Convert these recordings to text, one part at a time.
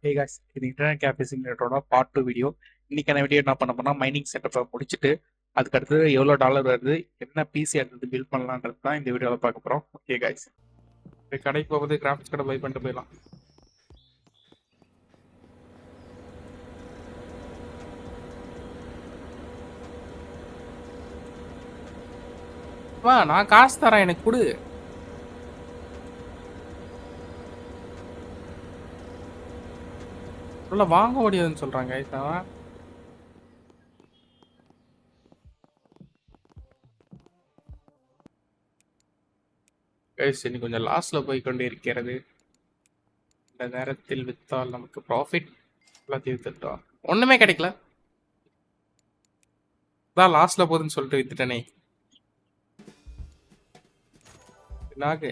Hey guys, இது internet cafe சிமுலேட்டரோட part 2 video. இன்னைக்கான video என்ன பண்ண போனால் மைனிங் செட்டப்பை முடிச்சுட்டு அதுக்கு அடுத்தது எவ்வளோ டாலர் வருது, என்ன பிசி அடுத்தது பில்ட் பண்ணலான்றது தான் இந்த வீடியோவில் பார்க்க போகிறோம். ஓகே காய்ஸ், கடைக்கு போகும்போது கிராஃபிக்ஸ் கடை பை பண்ணிட்டு போயிடலாம். வா, நான் காசு தரேன், எனக்கு கொடு. உள்ள வாங்க முடியாதுன்னு சொல்றாங்க. இனி கொஞ்சம் லாஸ்ட்ல போய் கொண்டு இருக்கிறது. இந்த நேரத்தில் வித்தால் நமக்கு ப்ராஃபிட். எல்லாத்தையும் வித்துட்டோம், ஒண்ணுமே கிடைக்கல. தான் லாஸ்ட்ல போகுதுன்னு சொல்லிட்டு வித்துட்டனே. நாகு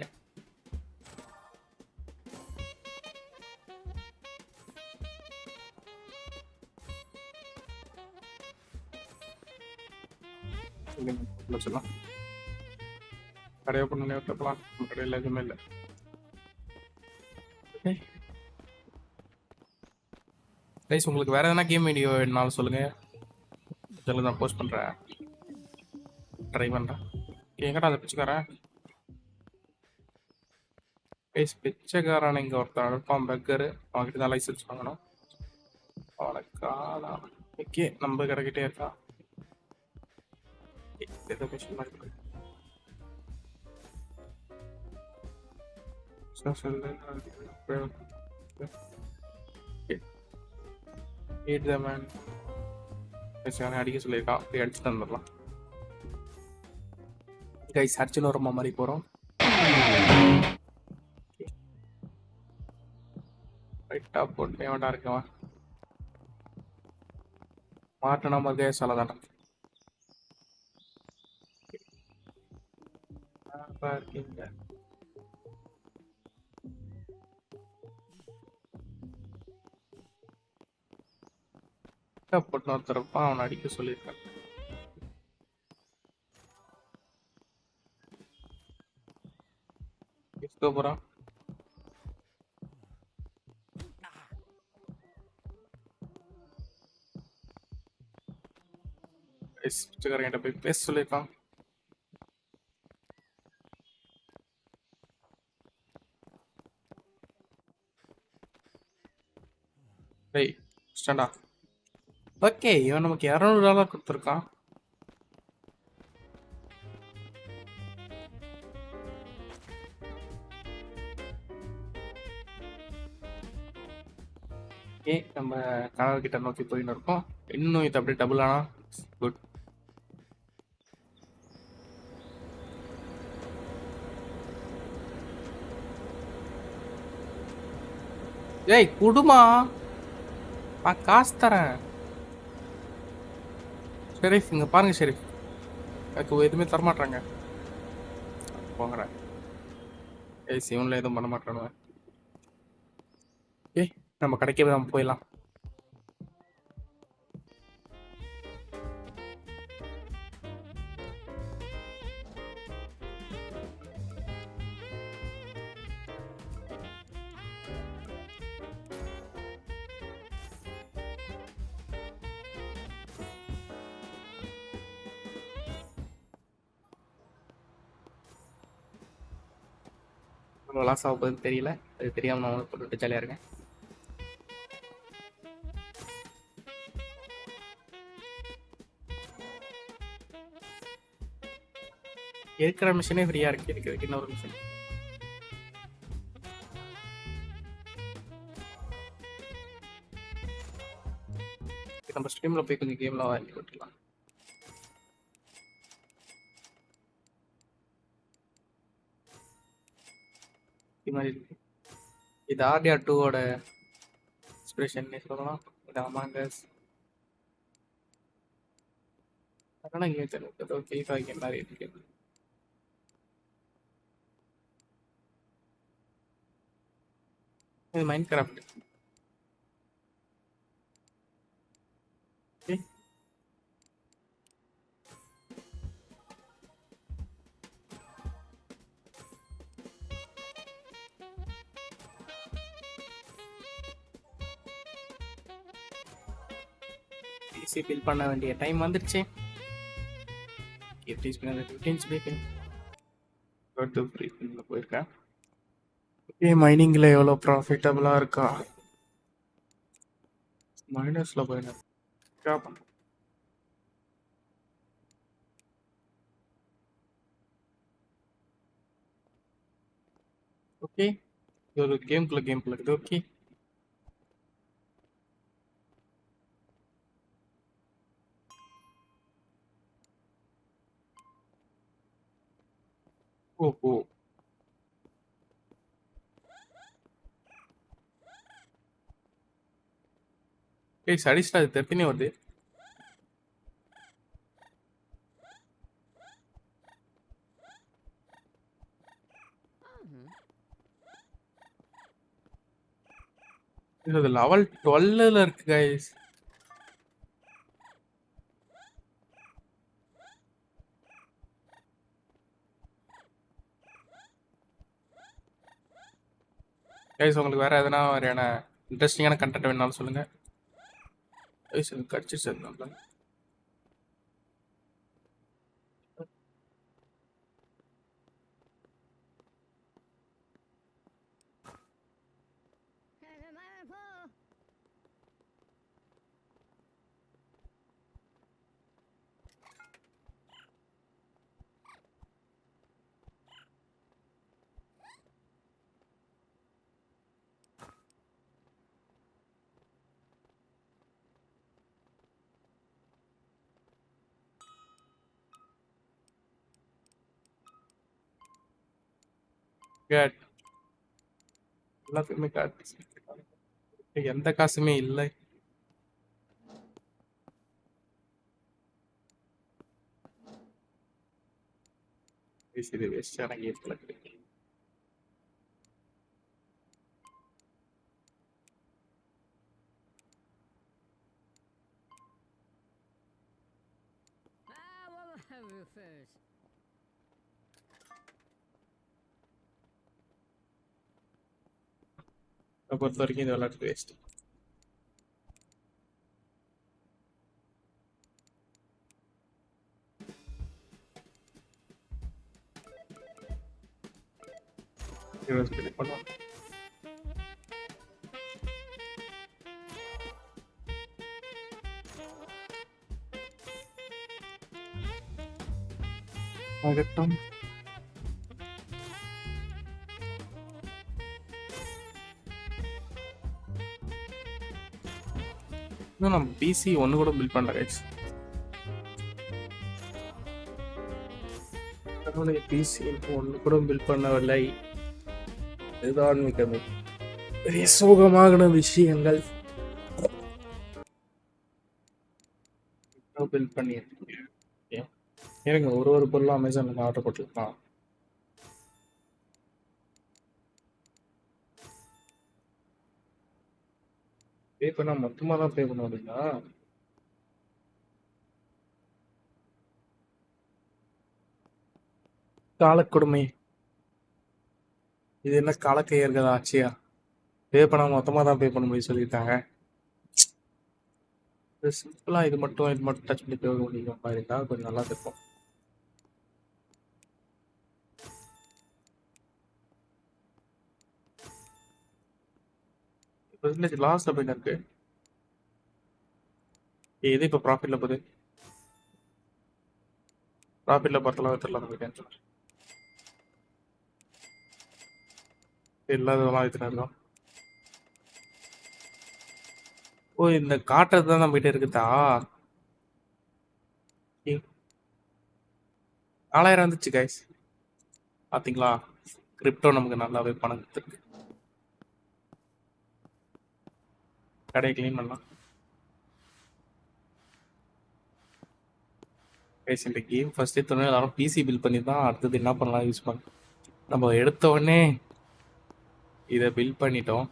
சொல்லலாம். கடையை பண்ணி விட்டுலாம், கடையில் எதுவுமே இல்லை. கைஸ், உங்களுக்கு வேற எதனா கேம் வீடியோ வேணுனாலும் சொல்லுங்க, இதில் நான் போஸ்ட் பண்ணுறேன், ட்ரை பண்ணுறேன். எங்கடா அதை பிச்சைக்காரன்? கைஸ், பிச்சைக்காரன் இங்கே ஒருத்தன் இருப்பான், பெக்கரு. அவன்கிட்ட தான் லைசன்ஸ் வாங்கணும். அவனுக்கானா ஓகே, நம்ம கிடக்கிட்டே இருக்கா. ஏதோ மிஷின் மாதிரி இருக்கு. அடிக்க சொல்லியிருக்கான், போய் அடிச்சுட்டு வந்துடலாம். கைஸ், அடிச்சுன்னு ரொம்ப மாதிரி போகிறோம். ரைட்டாக போட்டு வேண்டாம் இருக்கவன் மாட்டினா மாதிரி சொல்லதான இருக்கீங்க. போட்டு ஒருத்தரப்பா அவனை அடிக்க சொல்லியிருக்கான். போறான். பிச்சைக்காரங்கிட்ட போய் பேச சொல்லியிருக்கான். ஓகே, இவன் நமக்கு $200 கொடுத்துருக்கான். ஓகே, நம்ம கனவு கிட்ட நோக்கி போயின்னு இருக்கோம். இன்னும் இது அப்படியே டபுள் ஆனா குட். ஏய் குடுமா, நான் காசு தரேன். ஷெரீஃப் இங்கே பாருங்க, ஷெரீஃப் எனக்கு எதுவுமே தரமாட்டாங்க. போங்கிறேன். ஏய், சிவனில் எதுவும் பண்ண மாட்டானுவேன். ஏய், நம்ம கடைக்கவே நம்ம போயிடலாம். லாஸ் ஆக போகுதுன்னு தெரியல, அது தெரியாமல் நான் போட்டு ஜாலியாக இருக்கேன். இருக்கிற மிஷினே ஃப்ரீயாக இருக்கு, இருக்கிறதுக்கு இன்னொரு மிஷின். நம்ம ஸ்ட்ரீமில் போய் கொஞ்சம் கேம்லாம் வாங்கி விட்டுலாம். இது ஆர்டிஆர் 2ஓட இன்ஸ்பிரேஷன் சொல்லலாம். இது அமாங்கஸ் அதெல்லாம் இங்கே தெரியும். ஓகே, கேம் மாதிரி இருக்கு. இது மைன்கிராஃப்ட். பிசி பில் பண்ண வேண்டிய டைம் வந்துடுச்சு. ப்ளீஸ் போயிருக்கேன். ஓகே, மைனிங்கில் எவ்வளோ ப்ராஃபிட்டபுளாக இருக்கா? மைனஸில் போயிருந்தேன். ஓகே, இது ஒரு கேம்குள்ளே இருக்குது. ஓகே, ஓ ஏய் சடிஸ்டா, அது தெப்பினே வருது. இது லெவல் 12ல இருக்கு கைஸ். கைஸ், உங்களுக்கு வேற எதனா மாதிரியான இன்ட்ரெஸ்டிங்கான கண்டென்ட் வேணாலும் சொல்லுங்க. கைஸ், எனக்கு கடிச்சிச்சு நல்லா. எல்லாத்துக்குமே காசு, எந்த காசுமே இல்லை. இது வேஸ்டான கேட்கல. பொறுத்த வரைக்கும் இது விளையாட்டு வேஸ்ட். பண்ணுவோம். ஆகட்டும். இன்னும் நம்ம பிசி ஒன்று கூட பில்ட் பண்ணல கைஸ். பிசி ஒன்று கூட பில்ட் பண்ணவில்லை. இதுதான் மிக பெரிய சோகமான விஷயங்கள். பில்ட் பண்ணியிருக்கேன். எனக்கு ஒரு பொருளும் அமேசானில் ஆர்டர் போட்டுருக்கான். பே பண்ணா மொத்தமாக தான் பே பண்ண முடியுங்களா? காலக்கொடுமை. இது என்ன காலக்கையர்கள் ஆச்சியா? பே பண்ணா மொத்தமாக தான் பே பண்ண முடியும் சொல்லியிருக்காங்க. சிம்பிளாக இது மட்டும் டச் பண்ணி பே பண்ணிக்கிற மாதிரி இருந்தால் கொஞ்சம் நல்லா இருக்கும். பெர்சன்டேஜ் லாஸ்ட்ல போயிட்டு இருக்கு. இது இப்போ ப்ராஃபிட்ல போகுது. ப்ராஃபிட்ல பார்த்தலாம் வித்துடலாம் நம்ம கேன்சல். இல்லாததெல்லாம் வித்துனா இருக்கும். ஓ, இந்த காட்டுறது தான் நம்ம கிட்ட இருக்குதா? 4000 வந்துச்சு கைஸ். பார்த்தீங்களா, கிரிப்டோ நமக்கு நல்லாவே பணம் கொடுத்துருக்கு. கடையை க்ளீன் பண்ணலாம் கைஸ். இந்த கேம் ஃபர்ஸ்டே தோணும் எல்லாரும் பிசி பில் பண்ணி தான் அடுத்தது என்ன பண்ணலாம் யூஸ் பண்ண. நம்ம எடுத்த உடனே இதை பில் பண்ணிட்டோம்.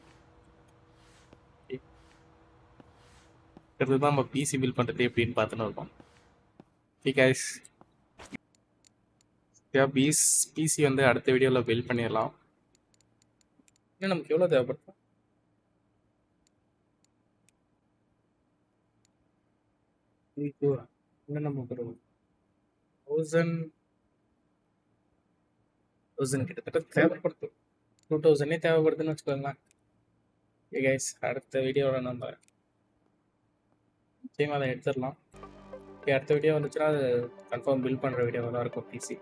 அடுத்தது தான் நம்ம பிசி பில் பண்ணுறது எப்படின்னு பார்த்துன்னு இருக்கோம். கைஸ், பிசி வந்து அடுத்த வீடியோவில் பில் பண்ணிடலாம். இன்னும் நமக்கு எவ்வளோ தேவைப்படுது? இப்போ என்ன நம்ம ஒரு 1000 கிட்டத்தட்ட தேவைப்படுது. 2000 தேவைப்படுதுன்னு வச்சுக்கோங்களேன். ஓகே கைஸ், அடுத்த வீடியோவில் நம்ம நிச்சயமாக அதை எடுத்துடலாம். ஓகே, அடுத்த வீடியோ வந்துச்சுன்னா அது கன்ஃபார்ம் பில் பண்ணுற வீடியோவாக தான் இருக்கும் பிசி.